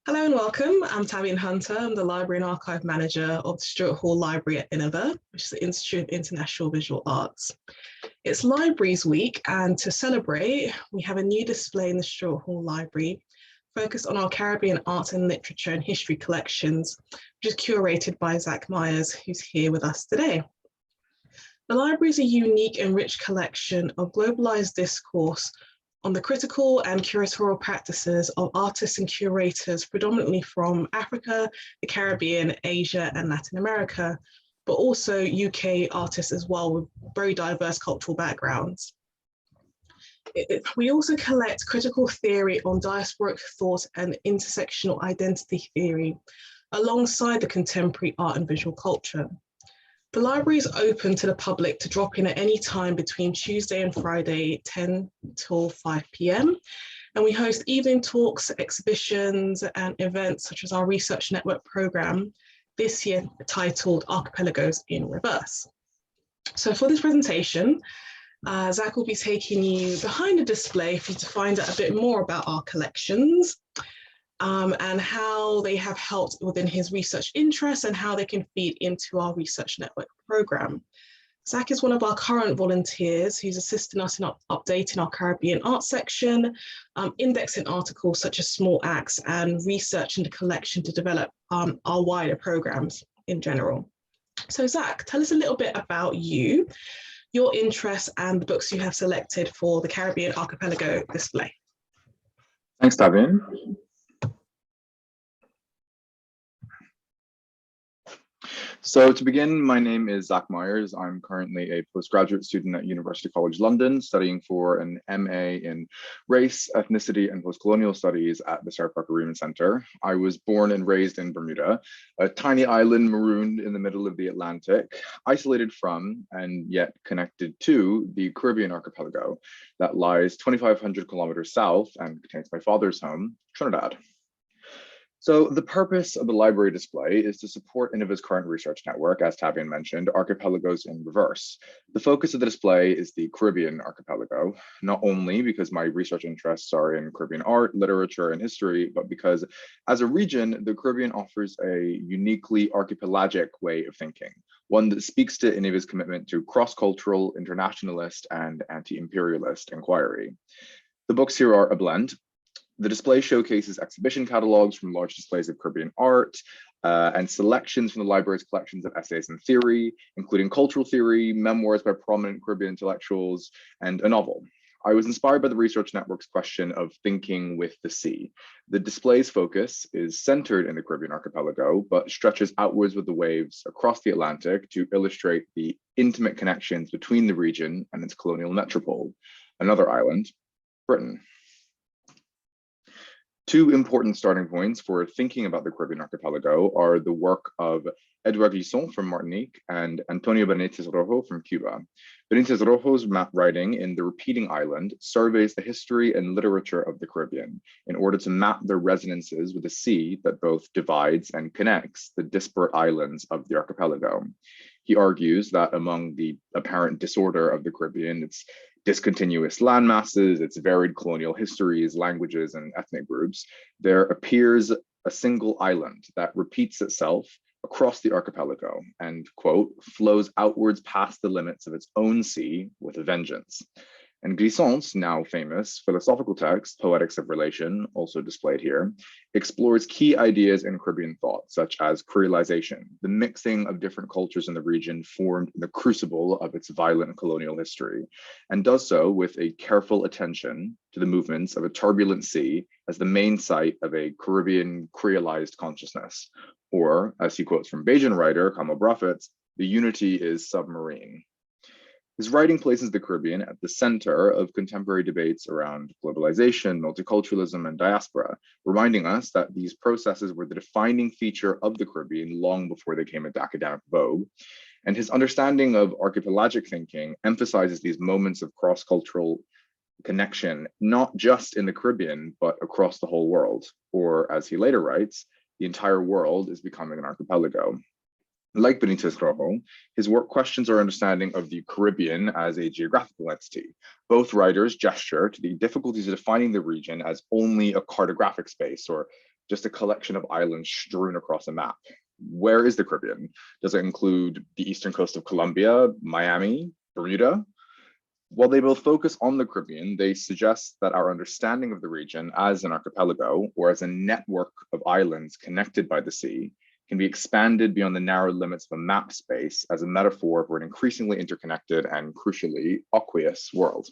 Hello and welcome. I'm Tavian Hunter. I'm the Library and Archive Manager of the Stuart Hall Library at iniva, which is the Institute of International Visual Arts. It's Libraries Week, and to celebrate, we have a new display in the Stuart Hall Library focused on our Caribbean art and literature and history collections, which is curated by Zach Myers, who's here with us today. The library is a unique and rich collection of globalized discourse on the critical and curatorial practices of artists and curators, predominantly from Africa, the Caribbean, Asia, and Latin America, but also UK artists as well with very diverse cultural backgrounds. We also collect critical theory on diasporic thought and intersectional identity theory, alongside the contemporary art and visual culture. The library is open to the public to drop in at any time between Tuesday and Friday, 10 till 5 p.m. And we host evening talks, exhibitions, and events such as our Research Network program, this year titled Archipelagos in Reverse. So for this presentation, Zach will be taking you behind the display for you to find out a bit more about our collections, and how they have helped within his research interests and how they can feed into our Research Network program. Zach is one of our current volunteers who's assisting us in updating our Caribbean art section, indexing articles such as small acts, and researching the collection to develop our wider programs in general. So Zach, tell us a little bit about you, your interests, and the books you have selected for the Caribbean Archipelago display. Thanks, Tavian. So to begin, my name is Zach Myers. I'm currently a postgraduate student at University College London, studying for an MA in Race, Ethnicity, and Postcolonial Studies at the Sarah Parker Remond Center. I was born and raised in Bermuda, a tiny island marooned in the middle of the Atlantic, isolated from and yet connected to the Caribbean Archipelago that lies 2,500 kilometers south and contains my father's home, Trinidad. So the purpose of the library display is to support iniva's current research network, as Tavian mentioned, Archipelagos in Reverse. The focus of the display is the Caribbean archipelago, not only because my research interests are in Caribbean art, literature, and history, but because as a region, the Caribbean offers a uniquely archipelagic way of thinking, one that speaks to iniva's commitment to cross-cultural, internationalist, and anti-imperialist inquiry. The books here are a blend. The display showcases exhibition catalogues from large displays of Caribbean art and selections from the library's collections of essays and theory, including cultural theory, memoirs by prominent Caribbean intellectuals, and a novel. I was inspired by the Research Network's question of thinking with the sea. The display's focus is centered in the Caribbean archipelago, but stretches outwards with the waves across the Atlantic to illustrate the intimate connections between the region and its colonial metropole, another island, Britain. Two important starting points for thinking about the Caribbean archipelago are the work of Edouard Glissant from Martinique and Antonio Benitez Rojo from Cuba. Benitez Rojo's map writing in The Repeating Island surveys the history and literature of the Caribbean in order to map their resonances with the sea that both divides and connects the disparate islands of the archipelago. He argues that among the apparent disorder of the Caribbean, its discontinuous landmasses, its varied colonial histories, languages, and ethnic groups, there appears a single island that repeats itself across the archipelago and, quote, flows outwards past the limits of its own sea with a vengeance. And Glissant's now famous philosophical text, Poetics of Relation, also displayed here, explores key ideas in Caribbean thought, such as creolization, the mixing of different cultures in the region formed in the crucible of its violent colonial history, and does so with a careful attention to the movements of a turbulent sea as the main site of a Caribbean creolized consciousness. Or, as he quotes from Bajan writer Kamal Braffet, the unity is submarine. His writing places the Caribbean at the center of contemporary debates around globalization, multiculturalism, and diaspora, reminding us that these processes were the defining feature of the Caribbean long before they came into academic vogue. And his understanding of archipelagic thinking emphasizes these moments of cross-cultural connection, not just in the Caribbean, but across the whole world. Or, as he later writes, the entire world is becoming an archipelago. Like Benitez Rojo, his work questions our understanding of the Caribbean as a geographical entity. Both writers gesture to the difficulties of defining the region as only a cartographic space or just a collection of islands strewn across a map. Where is the Caribbean? Does it include the eastern coast of Colombia, Miami, Bermuda? While they both focus on the Caribbean, they suggest that our understanding of the region as an archipelago or as a network of islands connected by the sea can be expanded beyond the narrow limits of a map space as a metaphor for an increasingly interconnected and crucially aqueous world.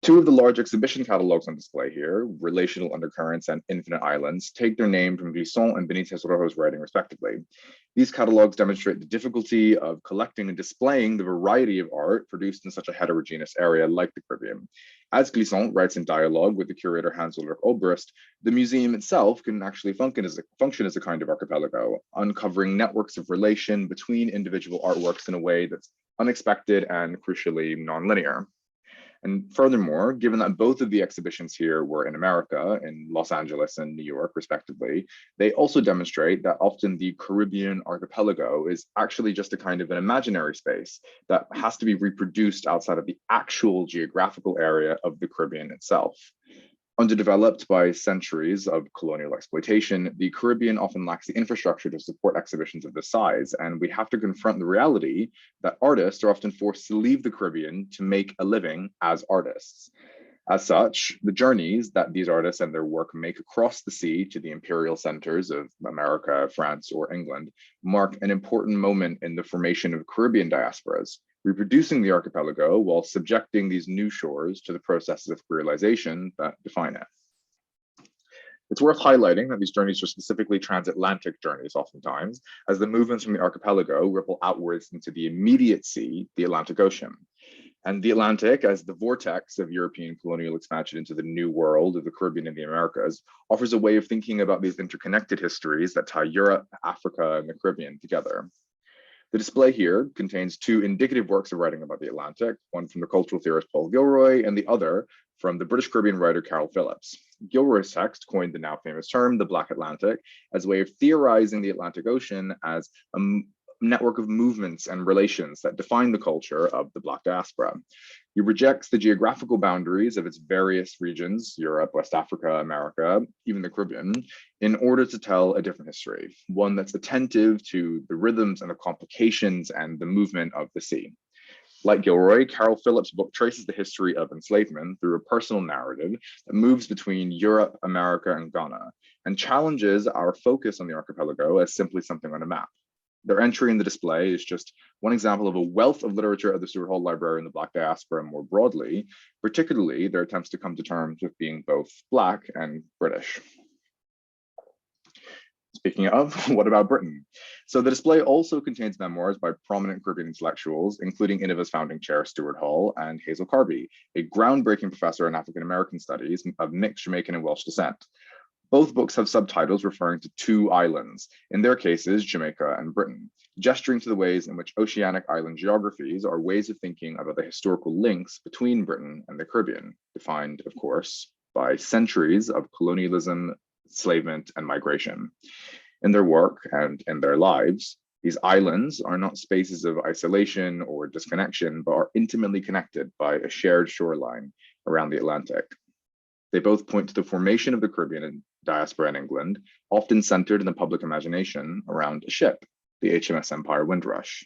Two of the large exhibition catalogues on display here, Relational Undercurrents and Infinite Islands, take their name from Glisson and Benitez Rojo's writing respectively. These catalogues demonstrate the difficulty of collecting and displaying the variety of art produced in such a heterogeneous area like the Caribbean. As Glisson writes in dialogue with the curator Hans-Ulrich Obrist, the museum itself can actually function as a kind of archipelago, uncovering networks of relation between individual artworks in a way that's unexpected and crucially nonlinear. And furthermore, given that both of the exhibitions here were in America, in Los Angeles and New York, respectively, they also demonstrate that often the Caribbean archipelago is actually just a kind of an imaginary space that has to be reproduced outside of the actual geographical area of the Caribbean itself. Underdeveloped by centuries of colonial exploitation, the Caribbean often lacks the infrastructure to support exhibitions of this size, and we have to confront the reality that artists are often forced to leave the Caribbean to make a living as artists. As such, the journeys that these artists and their work make across the sea to the imperial centers of America, France, or England mark an important moment in the formation of Caribbean diasporas, reproducing the archipelago while subjecting these new shores to the processes of creolization that define it. It's worth highlighting that these journeys are specifically transatlantic journeys oftentimes, as the movements from the archipelago ripple outwards into the immediate sea, the Atlantic Ocean. And the Atlantic, as the vortex of European colonial expansion into the New World of the Caribbean and the Americas, offers a way of thinking about these interconnected histories that tie Europe, Africa, and the Caribbean together. The display here contains two indicative works of writing about the Atlantic, one from the cultural theorist Paul Gilroy and the other from the British Caribbean writer Carol Phillips. Gilroy's text coined the now famous term, the Black Atlantic, as a way of theorizing the Atlantic Ocean as a network of movements and relations that define the culture of the Black diaspora. He rejects the geographical boundaries of its various regions, Europe, West Africa, America, even the Caribbean, in order to tell a different history, one that's attentive to the rhythms and the complications and the movement of the sea. Like Gilroy, Carol Phillips' book traces the history of enslavement through a personal narrative that moves between Europe, America, and Ghana, and challenges our focus on the archipelago as simply something on a map. Their entry in the display is just one example of a wealth of literature at the Stuart Hall Library and the Black diaspora more broadly, particularly their attempts to come to terms with being both Black and British. Speaking of, what about Britain? So the display also contains memoirs by prominent Caribbean intellectuals, including Iniva's founding chair, Stuart Hall, and Hazel Carby, a groundbreaking professor in African-American studies of mixed Jamaican and Welsh descent. Both books have subtitles referring to two islands, in their cases, Jamaica and Britain, gesturing to the ways in which oceanic island geographies are ways of thinking about the historical links between Britain and the Caribbean, defined, of course, by centuries of colonialism, enslavement, and migration. In their work and in their lives, these islands are not spaces of isolation or disconnection, but are intimately connected by a shared shoreline around the Atlantic. They both point to the formation of the Caribbean diaspora in England, often centered in the public imagination around a ship, the HMS Empire Windrush.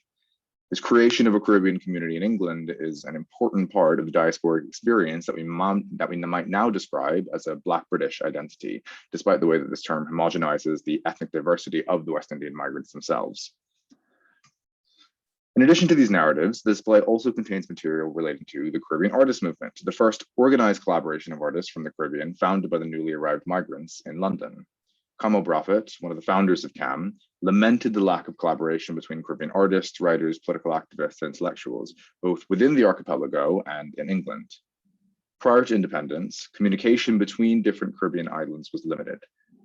This creation of a Caribbean community in England is an important part of the diasporic experience that we might now describe as a Black British identity, despite the way that this term homogenizes the ethnic diversity of the West Indian migrants themselves. In addition to these narratives, the display also contains material relating to the Caribbean artist movement, the first organized collaboration of artists from the Caribbean founded by the newly arrived migrants in London. Kamal Braffett, one of the founders of CAM, lamented the lack of collaboration between Caribbean artists, writers, political activists, and intellectuals, both within the archipelago and in England. Prior to independence, communication between different Caribbean islands was limited,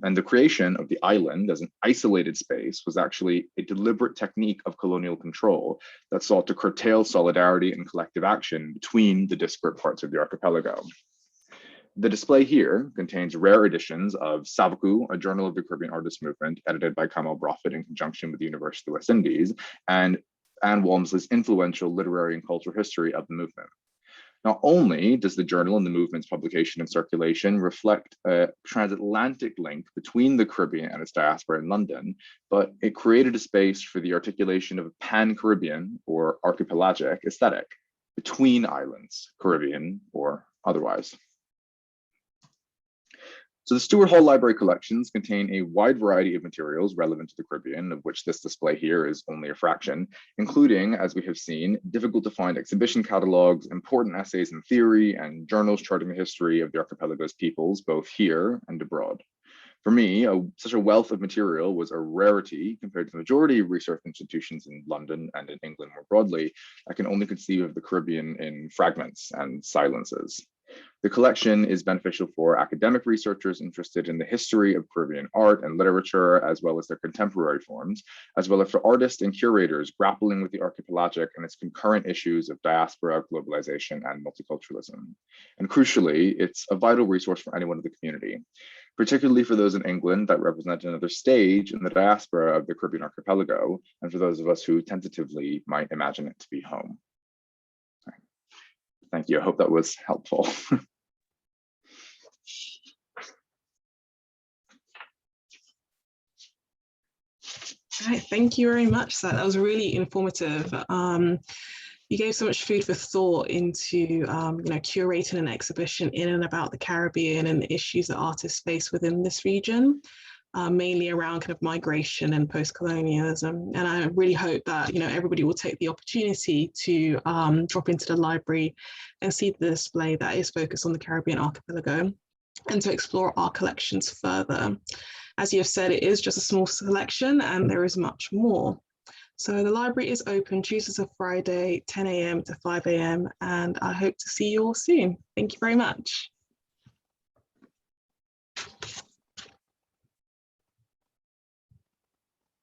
and the creation of the island as an isolated space was actually a deliberate technique of colonial control that sought to curtail solidarity and collective action between the disparate parts of the archipelago. The display here contains rare editions of Savaku, a journal of the Caribbean artist movement, edited by Kamal Braffett in conjunction with the University of the West Indies, and Anne Walmsley's influential literary and cultural history of the movement. Not only does the journal and the movement's publication and circulation reflect a transatlantic link between the Caribbean and its diaspora in London, but it created a space for the articulation of a pan-Caribbean or archipelagic aesthetic between islands, Caribbean or otherwise. So the Stuart Hall Library collections contain a wide variety of materials relevant to the Caribbean, of which this display here is only a fraction, including, as we have seen, difficult to find exhibition catalogues, important essays in theory, and journals charting the history of the archipelago's peoples, both here and abroad. For me, such a wealth of material was a rarity compared to the majority of research institutions in London and in England more broadly. I can only conceive of the Caribbean in fragments and silences. The collection is beneficial for academic researchers interested in the history of Caribbean art and literature, as well as their contemporary forms, as well as for artists and curators grappling with the archipelagic and its concurrent issues of diaspora, globalization, and multiculturalism. And crucially, it's a vital resource for anyone in the community, particularly for those in England that represent another stage in the diaspora of the Caribbean archipelago, and for those of us who tentatively might imagine it to be home. Thank you. I hope that was helpful. All right, thank you very much, Seth. That was really informative. You gave so much food for thought into curating an exhibition in and about the Caribbean and the issues that artists face within this region. Mainly around kind of migration and post-colonialism. And I really hope that everybody will take the opportunity to drop into the library and see the display that is focused on the Caribbean archipelago and to explore our collections further. As you have said, it is just a small selection and there is much more. So the library is open Tuesday to Friday, 10 a.m. to 5 a.m. and I hope to see you all soon. Thank you very much.